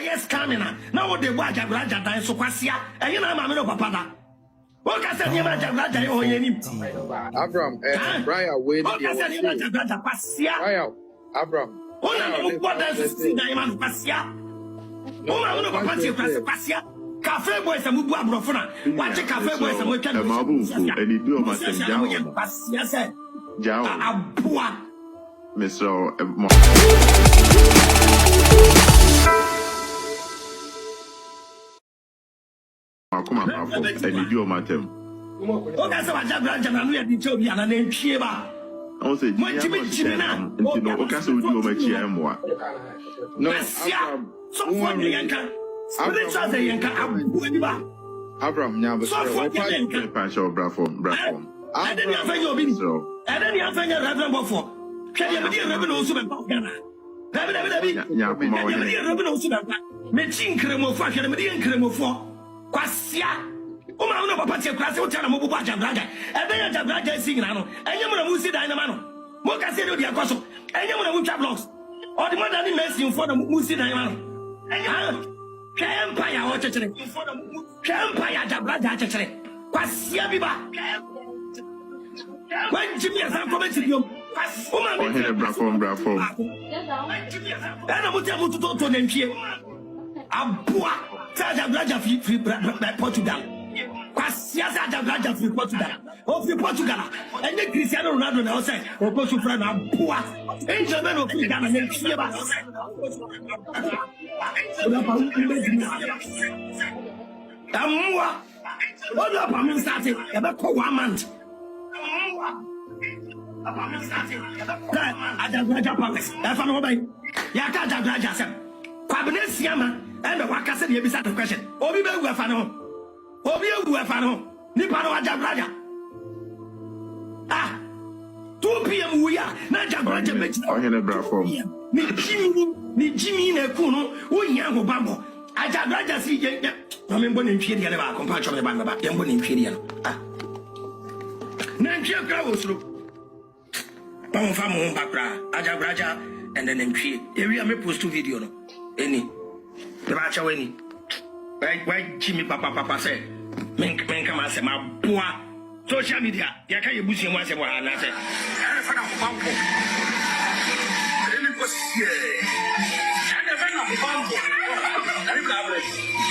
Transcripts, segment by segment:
yes coming now what they watch Ajagurajah die so kwasia and you know mama no papa da what can say you Ajagurajah o yenim Abraham Brian wait what can say you Ajagurajah kwasia Brian Abraham what does see na man kwasia o mama no papa ti kwasia cafe boys amubu abrofona watch cafe boys amu twa eni bi o ma se jawo kwasia say jawo abua Mr. Come on, and you matem. Oh, that's what Ajagurajah and we are the job and then Chiba. I say, no, okay, so you over here, moi. No, someone the Yanka. Spiritual the Yanka, Abraham, now, but so for the Passion, Brafon. I didn't have your video. I didn't have your reverend before. Can you be a reverend also about Ghana? Reverend also about Machine Cremo for Canadian Cremo for Quasia. Oh, my own papa, class, what time of Ajagurajah. And then Ajagurajah is singing, and you're going to Musi Dynamano. Mocasino di Acoso, and you're going to Mucha blocks. Or the mother messing for the Musi Dynamano. And you Empire, what for the Empire Ajagurajah. Quasia Biba. When Jimmy has come to you, Brafon. And I will tell you to talk to them here. Abua, Ajagurajah free by Portugal. Quasias Ajagurajah free Portugal. Oh, free Portugal. And the Cristiano Ronaldo now say, or go to friend Abua. Angel men of Ghana and Shiba. Amua. What up? I'm starting about 1 month. Ajagurajah Palace. That's what I'm saying. Yaka Ajagurajah said, Cabinet Siama and the Waka said, you be the question. Obi Wefano. Obi Wefano. Nipano Ajagurajah. 2 p.m. we are. Ajagurajah makes ni Jimmy Nekuno, who young Bambo. Ajagurajah see, I mean, born in Piedian about compassion about young born in Piedian. Nantia Gravos look. Pamfam Ajagurajah and then Nempie. Area may post 2 video. Any. The Bacha Winnie. Why Jimmy Papa said, Mink come as my boy. Social media, Yaka Busi once a while. I said, I found a bumpo. It was here. And the friend of bumpo.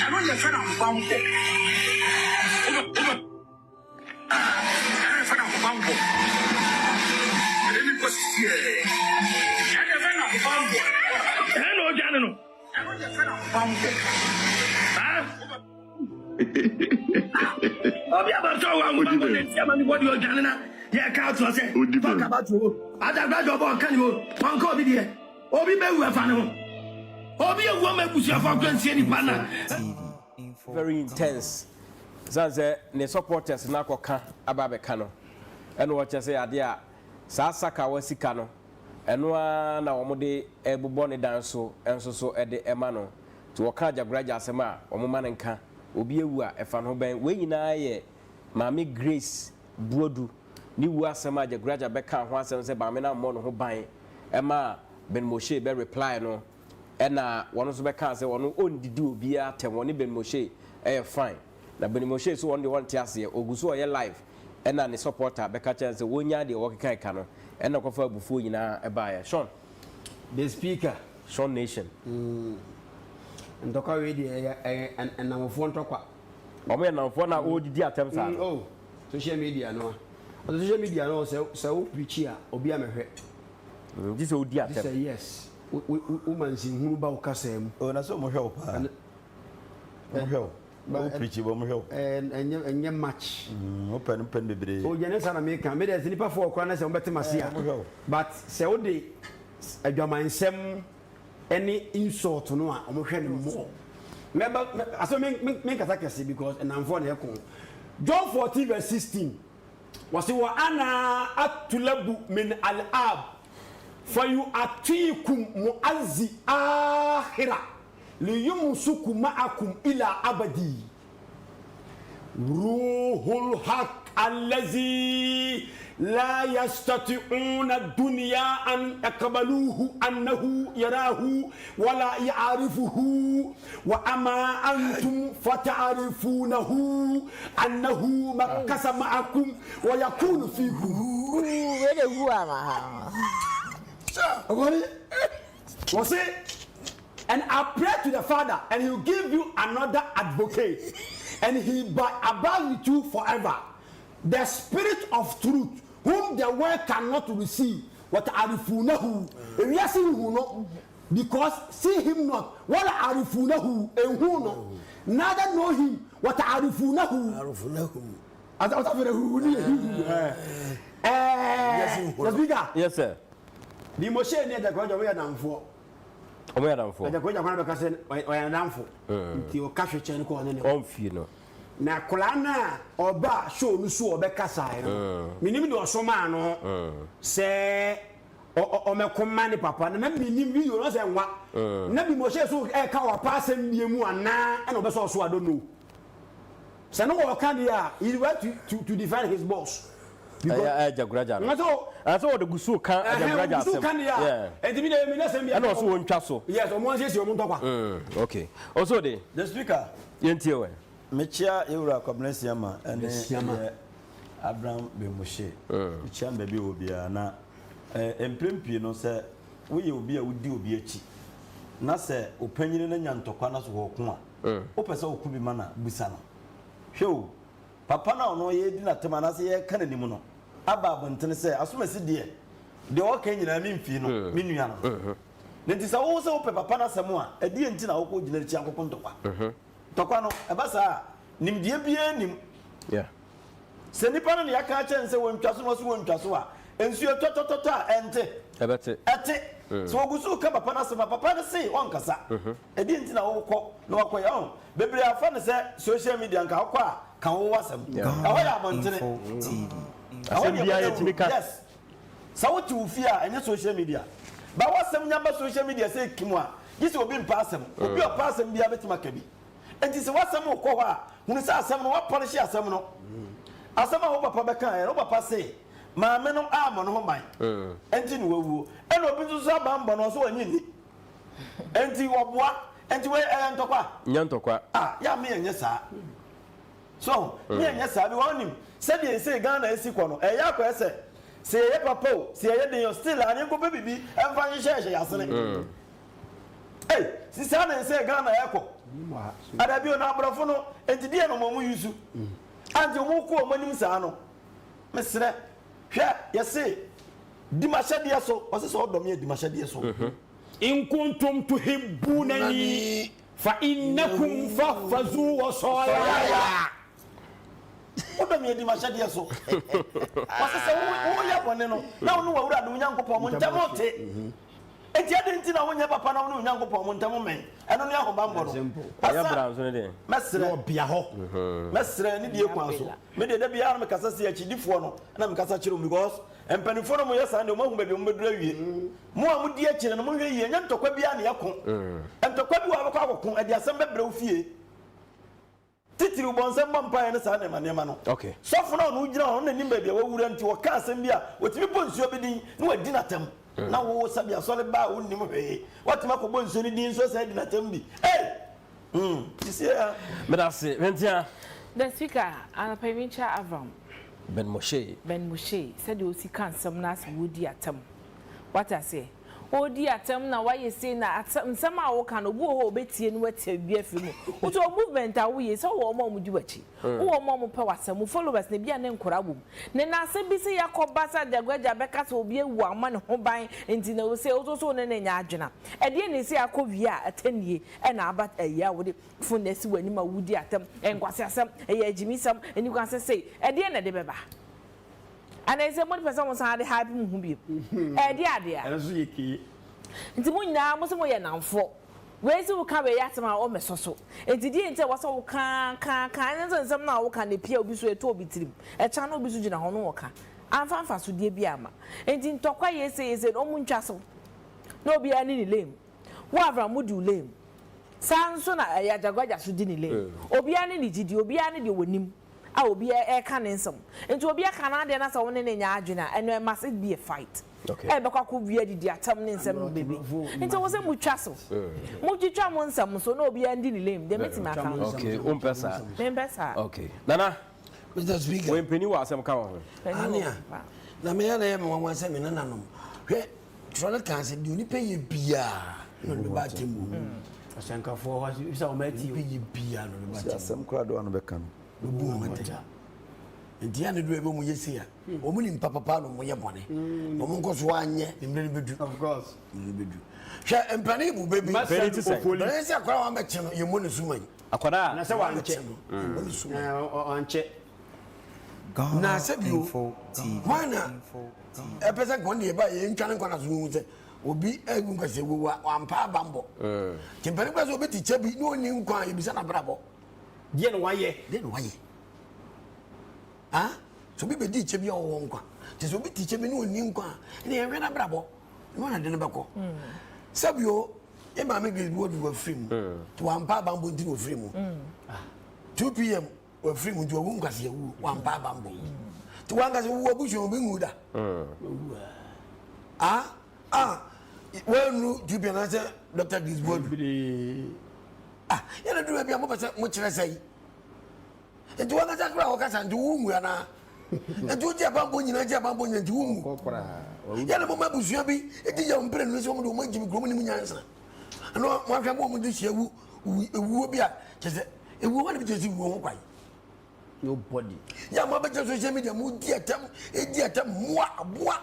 I want the friend of bumpo. I found a bumpo. It was here. And the friend of bumpo. Hello, Janano. I want the friend of bumpo. What you're done, yeah, can't say, talk about you. Ajagurajah can you? Uncle, be there. Obi Bewafano. Obi a woman who's your fucking partner. Very intense. Zanze, ne supporters na koka ababe kano. And what you say, Adia, Sasaka was Sikano. And one now, Omode, Ebuboni Danso, and so at the Emano. To Ajagurajah Sema, or Mumanenka. Obi ewa efano ben we nyina ye Mami Grace Brodu ni wu asema Ajagurajah beka ho asem se ba me na mo no ho ban ema Ben Moshe be reply no na wono so beka se wono ondidi obi atem woni Ben Moshe fine na Ben Moshe so won de won tiase oguso o ye live na ne supporter beka chan se wonya de wo keka ka no na kofa abufuo nyina ba ya Sean the speaker Sean Nation ndoka we dey enamofo ntokwa omo enamofo na odidi atem sa oh social media no social media no say wo preach a obi amehwe this odi atem say yes woman sin hunu ba ukasem oh na so mo hwe pa mo hwe ba preach bo mo hwe enye match open bebre o jene sana me kan me dey nipa for okwa na say wo betem ase but say wo dey adwamansem any insult no a omhwe ne mo remember aso me kasa kese because and am for na ekon John 14:16 wasi wa ana atulabu min al-ab fa yu'atikum mu'azzi akhira liyumsukum ma'akum ila abadi ruhul haq الذي لا يستطيعون الدنيا أن يقبلوه أنه يراه ولا يعرفه وأما أنتم فتعرفونه أنه مكث معكم ويكون فيكم. And I pray to the Father, and He will give you another advocate, and He abide with you forever. The Spirit of truth, whom the world cannot receive. What arifunahu? Yes, because see Him not. What arifunahu? No. Neither know Him. What arifunahu? Yes, sir. The Moshe near the ground we are down for. We are down for. The ground because we are down for. You catch a chain corner. Na kolana oba show nusu obeka sai no minim de osoma no se o mekoma ne papa na minim video no se nwa na bi Moshe so e ka wa pasem biemu ana e no be so so adono se no wo kan dia he went to defend his boss Ajagurajah no so the gusu kan Ajagurajah gusu kan dia e di mi na se bi and also won twa so yes o mo se o mo ntokwa okay also the speaker yentie we Mechia Eura Comnesiama and Abraham be Moshe. Mechia baby will be na emplimpi no say we will be a would do be a chi. Na say opinion and yantokana so kuma. Opesa okubi mana busana. Show Papa na no ye dina temana say ye kan ni mu no. Aba bontene say asuma si de. De o kan nyina mimfi no minua no. Nti sa wo say papa na semo a e die nti na wo ko gina chi akoko ntokwa. Tokwa no ebasa nimdie bia nim yeah se nipa no ya ka chen se wontwaso no so wontwaso a ensu tototota ente ebete ate so ogusu ka papa na se papa na se onkasa edi nti na wo kɔ na wakoya on bebre afa ne se social media nka akɔ a ka wo wasam aho ya montene asem bia ye timika yes sa wo ti ufi a enye social media ba wasam nyamba social media se kimu a gisi obi mpa asem obi opa asem bia betima kabi enti se wasam ko hɔ a hunu se asem no wa polish asem no asem a wo papa beka e wo papa se maame no amo no ho man enti ni wawu ena obi nso so abambo no so wanyi ni enti woboa enti we ntokwa nyantokwa ya me enye saa so me enye saa bi wonim se de se Ghana esi kɔ no ya kɔ ese se ye papa o se ye de yo still ani ko bibi emfa nhye yasene si sa na se Ghana yakɔ adabi o na abrafo no enti die no mo yusu anti mo ko mo nim saa no mesre hwɛ yɛse di mahyɛdeɛ so ɔse sɛ ɔdɔm yɛ di mahyɛdeɛ so in kuntum tuhibbunani fa innakum fafazu wa sawaya ɔdɔm yɛ di mahyɛdeɛ so ɔse sɛ wo yɛ bɔne no na wo no wawura do Nyankopɔn mo ntam te enti ade nti na wo nyɛ papa na wo no Nyankopɔn mo ntam men ɛno ne ahobambɔ no ya branzo ne de mesre obia hɔ mesre ne die kwan so me de bia na me kasa se akidifo no na me kasa kyerɛ because empanifo no mo yɛ saa de mo hu baabi mo bedura wie mo a mo die kyerɛ no mo hwɛ yie nya ntɔkwa bia na yɛko ntɔkwa bi wa bɛkɔ akɔko ade asɛm bɛbrɛ wo fie titiri bɔnsɛm bɔ mpae ne saa nema no okay sɔfo na no gyina hɔ na nim baabi a wawura nti wɔka asɛm bi a wɔtumi bɔ nsuo bi din na wadi natam na wo sabi asɔre ba wo nim hwee wɔtumi akɔbɔ nsuo ni din so sɛ di natam bi Medase, Ventia. The speaker, Anapamincha Avraham. Ben Moshe said you see can some nice woody atom. What I say? Oh, dear, tell me now why you say that somehow can go betty and wet a beer film. What your movement are we so warm would you watch? Oh, Mamma Power, some followers, maybe an encourable. Then I said, be say a cobassa, the Ghpagetv will be a woman who buying into no sales also in Ajana. At the end, they say a covia at 10 years and about a year with the fullness when you would atom and Guassam, a year Jimmy some, and you can say at the end of the baby. And I said, one person was had a happy movie. Dear, it's one now, was more than for. Where's the carry at my own so? And the dear was all can, and some now can appear be so a toby trim, a channel be in a honoka. I'm found fast to dear Biama. And in Tokwa, yes, is an omun castle. No be any lame. Whatever would you lame? Sounds sooner a Ajagurajah should didn't lame. Obiani did you be any winning. a obi e ka ne nsam nti obi aka na de na so won ne nya adwena and it must be a fight e be kwa ko bia didi atam ne nsam bebe nti wo se mu twa so mu twitwa mo nsam so na obi andi ni lame de meti maka okay pesa okay nana Mr. Speaker when penny was am come ania na me ya na ye me wan se me nananom hwe tro kan se di oni peye bia no be ba temu asankafo wa bisa o meti peye bia no be ba temu asem kra do an be kan no bu o meta nti ya ne do ebe mu yesi ya o mu ni papa no mo ye bone o mu nko so anye nimre bedu of course nimre bedu hwe empani bu bebi bere se akwa wa me che no ye mo ne suman akwada na se wa nche onche na se bi wana epesa kwon de ba ye ntwane kwa na so se obi egun kwase wo ampa bambo timpani kwa so beti chebi no ni nkwa ye bisa na brabo die no waye ah so bi bedi chebi o wo nkwa ti so beti chebi no ni nkwa ne ye na brabo no na de ne beko sabio e ma me Ghpagetv wo film to ampa bambo nti no film 2 pm wo film nti wo nkwase wo ampa bambo to wanga se wo busho bi nguda when you be an Dr. Ghpagetv yana do be amopasa mo kire sai enti wanga za kra okasa nti wo ngu ana enti wo je bambo nyina nti wo ngu yana mo mabusua bi enti ya mpre no so mo do mo jimi kro mo ni nyansa ano mo ahwa mo do hie ewu bi a kese ewu wani bi tesi wo kwai nobody ya mo be social media mo di atam mo aboa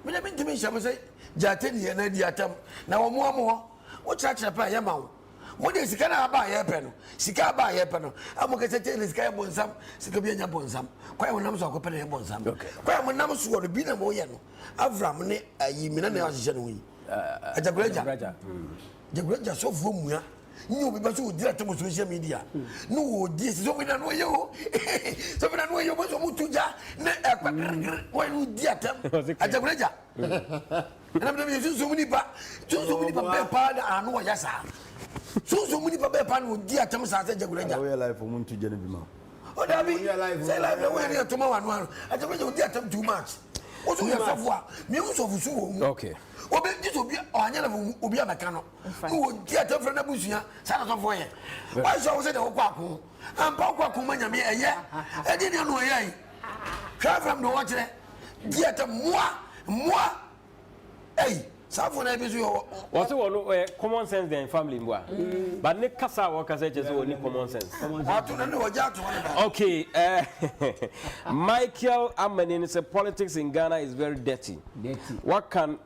me na bintimi hye mo sai jate ni na di atam na wo mo wo chacha pa ya ma wo mo de sika na ba ya pe no sika ba ya pe no amo ke tete ni sika ya bonsam sika bi nya bonsam kwa yo nam so ko pe na bonsam kwa mo nam so wo bi na mo ye no Avraham ne ayi mi na na ahye no yi Ajagurajah so fu mu ya ni obi ba so di atam social media no wo di so bi na no ye o so bi na no ye o so mu tuja ne ekwa wo ni di atam Ajagurajah na me so mu ni ba be pa da anu wa ya sa so mu ni ba be pa no di atam sa Ajagurajah we life mo ntu je ne bi ma o da bi say life no we ni to ma wanu Ajagurajah di atam too much o so ya safua mi o so fusu wo okay obi dis obi anya na obi abaka no wo di atam fra na busua sa na safo ye why so say de wo kwa ko ampa kwa ko manya me eye e di ne no ye hwa from no watch di atam moi hey safo na bi so yo what you common sense in family mboa but ne kasa wo kasa je so ni common sense okay Michael Amanin said politics in Ghana is very dirty what can